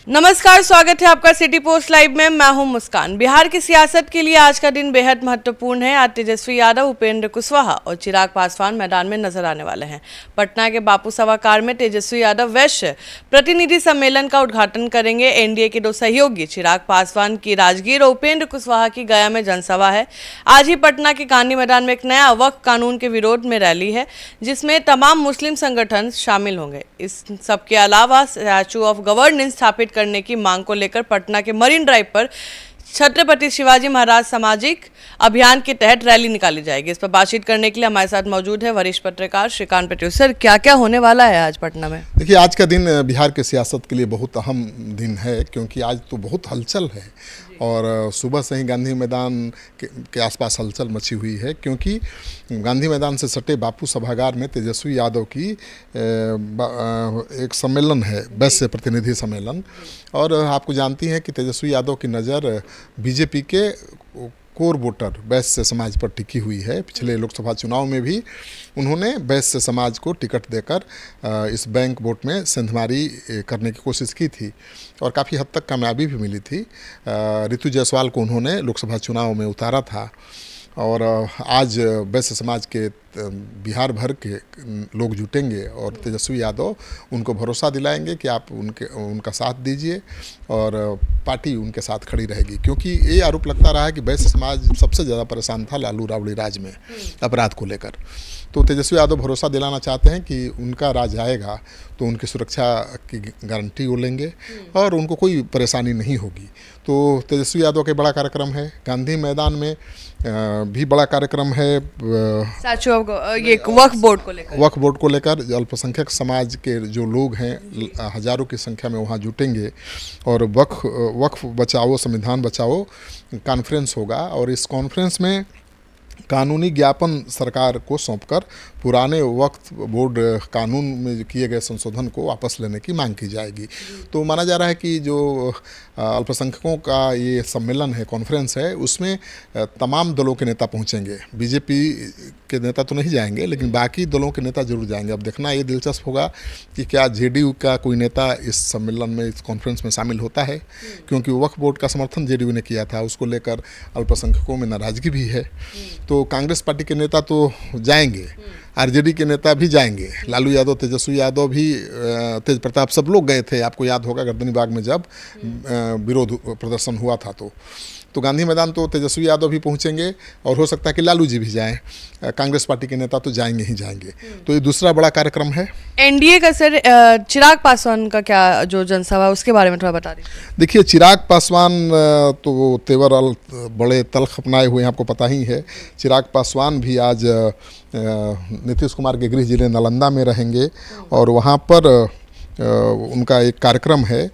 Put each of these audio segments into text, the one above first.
नमस्कार, स्वागत है आपका सिटी पोस्ट लाइव में। मैं हूं मुस्कान। बिहार की सियासत के लिए आज का दिन बेहद महत्वपूर्ण है। आज तेजस्वी यादव, उपेंद्र कुशवाहा और चिराग पासवान मैदान में नजर आने वाले हैं। पटना के बापू सभागार में तेजस्वी यादव वैश्य प्रतिनिधि सम्मेलन का उद्घाटन करेंगे। एनडीए के दो सहयोगी चिराग पासवान की राजगीर और उपेंद्र कुशवाहा की गया में जनसभा है। आज ही पटना के गांधी मैदान में एक नया वक्फ कानून के विरोध में रैली है, जिसमें तमाम मुस्लिम संगठन शामिल होंगे। इस सबके अलावा स्टैच्यू ऑफ गवर्नेंस स्थापित करने की मांग को लेकर पटना के मरीन ड्राइव पर छत्रपति शिवाजी महाराज सामाजिक अभियान के तहत रैली निकाली जाएगी। इस पर बातचीत करने के लिए हमारे साथ मौजूद है वरिष्ठ पत्रकार श्रीकांत पटेल। सर, क्या क्या होने वाला है आज पटना में? देखिए, आज का दिन बिहार के सियासत के लिए बहुत अहम दिन है, क्योंकि आज तो बहुत हलचल है और सुबह से ही गांधी मैदान के आसपास हलचल मची हुई है, क्योंकि गांधी मैदान से सटे बापू सभागार में तेजस्वी यादव की एक सम्मेलन है, वैश्य प्रतिनिधि सम्मेलन। और आपको जानती हैं कि तेजस्वी यादव की नज़र बीजेपी के कोर वोटर वैश्य समाज पर टिकी हुई है। पिछले लोकसभा चुनाव में भी उन्होंने वैश्य समाज को टिकट देकर इस बैंक वोट में सेंधमारी करने की कोशिश की थी और काफ़ी हद तक कामयाबी भी मिली थी। ऋतु जायसवाल को उन्होंने लोकसभा चुनाव में उतारा था और आज वैश्य समाज के बिहार भर के लोग जुटेंगे और तेजस्वी यादव उनको भरोसा दिलाएंगे कि आप उनका साथ दीजिए और पार्टी उनके साथ खड़ी रहेगी, क्योंकि ये आरोप लगता रहा है कि वैश्य समाज सबसे ज़्यादा परेशान था लालू राबड़ी राज में अपराध को लेकर। तो तेजस्वी यादव भरोसा दिलाना चाहते हैं कि उनका राज आएगा तो उनकी सुरक्षा की गारंटी वो लेंगे और उनको कोई परेशानी नहीं होगी। तो तेजस्वी यादव के बड़ा कार्यक्रम है, गांधी मैदान में भी बड़ा कार्यक्रम है। स्टैच्यू ऑफ ये वक्फ बोर्ड को लेकर अल्पसंख्यक समाज के जो लोग हैं हजारों की संख्या में वहाँ जुटेंगे और वक्फ बचाओ संविधान बचाओ कॉन्फ्रेंस होगा और इस कॉन्फ्रेंस में कानूनी ज्ञापन सरकार को सौंपकर पुराने वक्फ बोर्ड कानून में किए गए संशोधन को वापस लेने की मांग की जाएगी। तो माना जा रहा है कि जो अल्पसंख्यकों का ये सम्मेलन है, कॉन्फ्रेंस है, उसमें तमाम दलों के नेता पहुंचेंगे। बीजेपी के नेता तो नहीं जाएंगे, लेकिन बाकी दलों के नेता जरूर जाएंगे। अब देखना ये दिलचस्प होगा कि क्या जेडीयू का कोई नेता इस सम्मेलन में, इस कॉन्फ्रेंस में शामिल होता है, क्योंकि वक्फ बोर्ड का समर्थन जेडीयू ने किया था, उसको लेकर अल्पसंख्यकों में नाराजगी भी है। तो कांग्रेस पार्टी के नेता तो जाएंगे, आरजेडी के नेता भी जाएंगे, लालू यादव, तेजस्वी यादव भी, तेज प्रताप, सब लोग गए थे। आपको याद होगा गर्दनी बाग में जब विरोध प्रदर्शन हुआ था तो गांधी मैदान तो तेजस्वी यादव भी पहुंचेंगे और हो सकता है कि लालू जी भी जाएं। कांग्रेस पार्टी के नेता तो जाएंगे ही जाएंगे। तो ये दूसरा बड़ा कार्यक्रम है। एनडीए का सर, चिराग पासवान का क्या जो जनसभा, उसके बारे में थोड़ा बता दीजिए। देखिए, चिराग पासवान तो तेवर बड़े तल्ख अपनाए हुए हैं, आपको पता ही है। चिराग पासवान भी आज नीतीश कुमार के गृह जिले नालंदा में रहेंगे और वहाँ पर उनका एक कार्यक्रम है,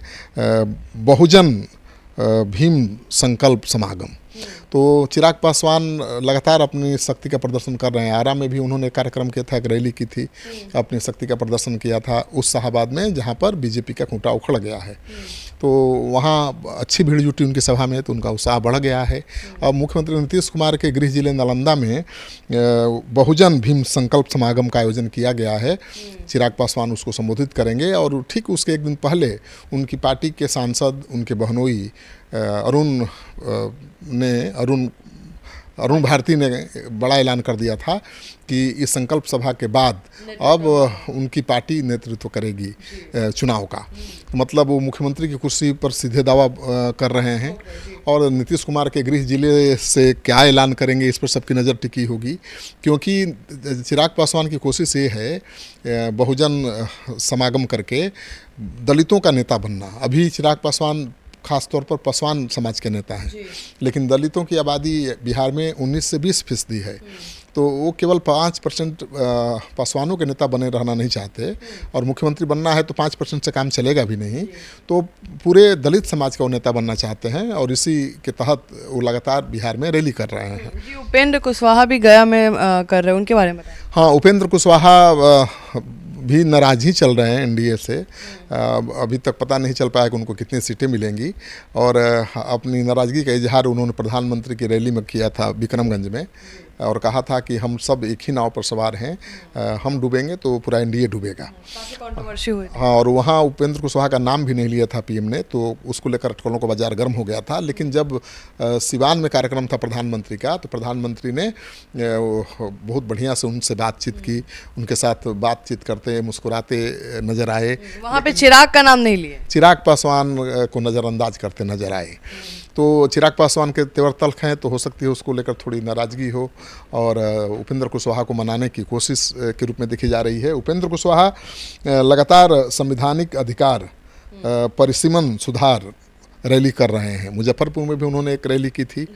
बहुजन भीम संकल्प समागम। तो चिराग पासवान लगातार अपनी शक्ति का प्रदर्शन कर रहे हैं। आरा में भी उन्होंने कार्यक्रम किया था, एक रैली की थी, अपनी शक्ति का प्रदर्शन किया था उस शाहाबाद में जहां पर बीजेपी का खूंटा उखड़ गया है। तो वहाँ अच्छी भीड़ जुटी उनकी सभा में, तो उनका उत्साह बढ़ गया है। और मुख्यमंत्री नीतीश कुमार के गृह जिले नालंदा में बहुजन भीम संकल्प समागम का आयोजन किया गया है। चिराग पासवान उसको संबोधित करेंगे और ठीक उसके एक दिन पहले उनकी पार्टी के सांसद, उनके बहनोई अरुण भारती ने बड़ा ऐलान कर दिया था कि इस संकल्प सभा के बाद अब उनकी पार्टी नेतृत्व करेगी चुनाव का। मतलब वो मुख्यमंत्री की कुर्सी पर सीधे दावा कर रहे हैं और नीतीश कुमार के गृह जिले से क्या ऐलान करेंगे, इस पर सबकी नज़र टिकी होगी, क्योंकि चिराग पासवान की कोशिश ये है बहुजन समागम करके दलितों का नेता बनना। अभी चिराग पासवान खास तौर पर पासवान समाज के नेता हैं, लेकिन दलितों की आबादी बिहार में 19 से 20% है। तो वो केवल 5% पासवानों के नेता बने रहना नहीं चाहते और मुख्यमंत्री बनना है तो 5% से काम चलेगा भी नहीं। तो पूरे दलित समाज का वो नेता बनना चाहते हैं और इसी के तहत वो लगातार बिहार में रैली कर रहे हैं। जी, उपेंद्र कुशवाहा भी गया में कर रहे हैं, उनके बारे में बताएं। हाँ, उपेंद्र कुशवाहा भी नाराज ही चल रहे हैं एनडीए से। अभी तक पता नहीं चल पाया कि उनको कितनी सीटें मिलेंगी और अपनी नाराज़गी का इजहार उन्होंने प्रधानमंत्री की रैली में किया था विक्रमगंज में। और कहा था कि हम सब एक ही नाव पर सवार हैं, हम डूबेंगे तो पूरा एनडीए डूबेगा। काफी कंट्रोवर्सी हुई थी। हाँ, और वहाँ उपेंद्र कुशवाहा का नाम भी नहीं लिया था पीएम ने, तो उसको लेकर अटकलों का बाजार गर्म हो गया था। लेकिन जब सिवान में कार्यक्रम था प्रधानमंत्री का, तो प्रधानमंत्री ने बहुत बढ़िया से उनसे बातचीत की, उनके साथ बातचीत करते मुस्कुराते नजर आए। वहाँ पे चिराग का नाम नहीं लिए। चिराग पासवान को नज़रअंदाज करते नजर आए। तो चिराग पासवान के तेवर तल्ख हैं, तो हो सकती है उसको लेकर थोड़ी नाराज़गी हो और उपेंद्र कुशवाहा को मनाने की कोशिश के रूप में देखी जा रही है। उपेंद्र कुशवाहा लगातार संवैधानिक अधिकार, परिसीमन सुधार रैली कर रहे हैं। मुजफ्फरपुर में भी उन्होंने एक रैली की थी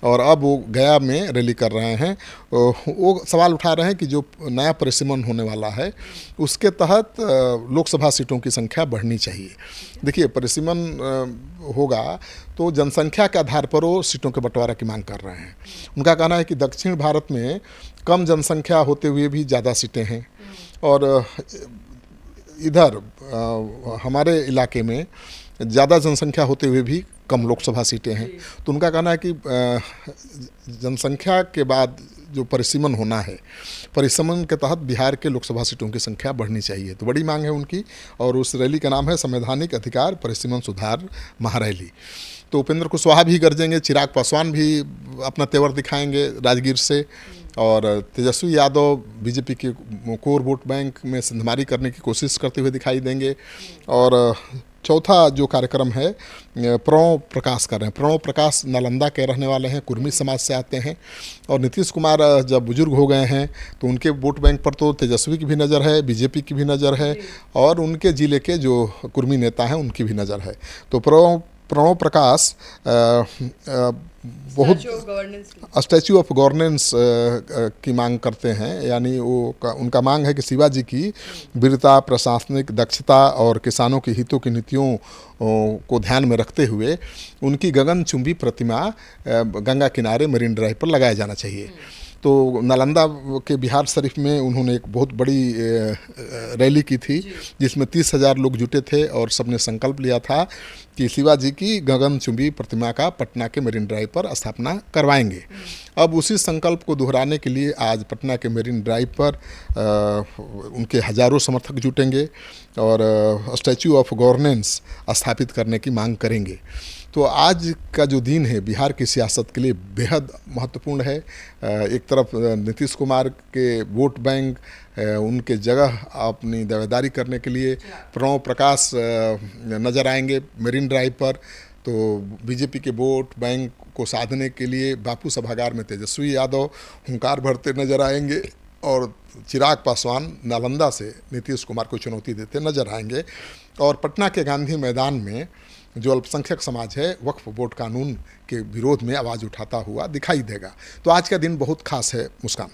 और अब वो गया में रैली कर रहे हैं। वो सवाल उठा रहे हैं कि जो नया परिसीमन होने वाला है उसके तहत लोकसभा सीटों की संख्या बढ़नी चाहिए। देखिए, परिसीमन होगा तो जनसंख्या के आधार पर वो सीटों के बंटवारा की मांग कर रहे हैं। उनका कहना है कि दक्षिण भारत में कम जनसंख्या होते हुए भी ज़्यादा सीटें हैं और इधर हमारे इलाके में ज़्यादा जनसंख्या होते हुए भी कम लोकसभा सीटें हैं। तो उनका कहना है कि जनसंख्या के बाद जो परिसीमन होना है, परिसीमन के तहत बिहार के लोकसभा सीटों की संख्या बढ़नी चाहिए। तो बड़ी मांग है उनकी और उस रैली का नाम है संवैधानिक अधिकार परिसीमन सुधार महारैली। तो उपेंद्र कुशवाहा भी गरजेंगे, चिराग पासवान भी अपना तेवर दिखाएंगे राजगीर से और तेजस्वी यादव बीजेपी के कोर वोट बैंक में सिंधमारी करने की कोशिश करते हुए दिखाई देंगे। और चौथा जो कार्यक्रम है प्रणव प्रकाश कर रहे हैं। प्रणव प्रकाश नालंदा के रहने वाले हैं, कुर्मी समाज से आते हैं और नीतीश कुमार जब बुजुर्ग हो गए हैं तो उनके वोट बैंक पर तो तेजस्वी की भी नज़र है, बीजेपी की भी नज़र है और उनके ज़िले के जो कुर्मी नेता हैं उनकी भी नज़र है। तो प्रणव प्रकाश बहुत स्टैच्यू ऑफ गवर्नेंस की मांग करते हैं। यानी उनका मांग है कि शिवाजी की वीरता, प्रशासनिक दक्षता और किसानों के हितों की नीतियों को ध्यान में रखते हुए उनकी गगनचुंबी प्रतिमा गंगा किनारे मरीन ड्राइव पर लगाया जाना चाहिए। तो नालंदा के बिहार शरीफ में उन्होंने एक बहुत बड़ी रैली की थी जिसमें 30,000 लोग जुटे थे और सबने संकल्प लिया था कि शिवाजी की गगनचुंबी प्रतिमा का पटना के मरीन ड्राइव पर स्थापना करवाएंगे। अब उसी संकल्प को दोहराने के लिए आज पटना के मरीन ड्राइव पर उनके हजारों समर्थक जुटेंगे और स्टैच्यू ऑफ गवर्नेंस स्थापित करने की मांग करेंगे। तो आज का जो दिन है बिहार की सियासत के लिए बेहद महत्वपूर्ण है। एक तरफ नीतीश कुमार के वोट बैंक उनके जगह अपनी दावेदारी करने के लिए प्रणव प्रकाश नज़र आएंगे मरीन ड्राइव पर, तो बीजेपी के वोट बैंक को साधने के लिए बापू सभागार में तेजस्वी यादव हुंकार भरते नजर आएंगे और चिराग पासवान नालंदा से नीतीश कुमार को चुनौती देते नजर आएंगे। और पटना के गांधी मैदान में जो अल्पसंख्यक समाज है वक्फ बोर्ड कानून के विरोध में आवाज़ उठाता हुआ दिखाई देगा। तो आज का दिन बहुत खास है। मुस्कान,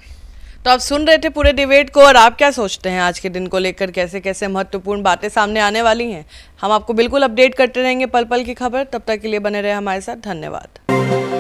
तो आप सुन रहे थे पूरे डिबेट को और आप क्या सोचते हैं आज के दिन को लेकर, कैसे कैसे महत्वपूर्ण बातें सामने आने वाली हैं? हम आपको बिल्कुल अपडेट करते रहेंगे पल पल की खबर। तब तक के लिए बने रहे हमारे साथ। धन्यवाद।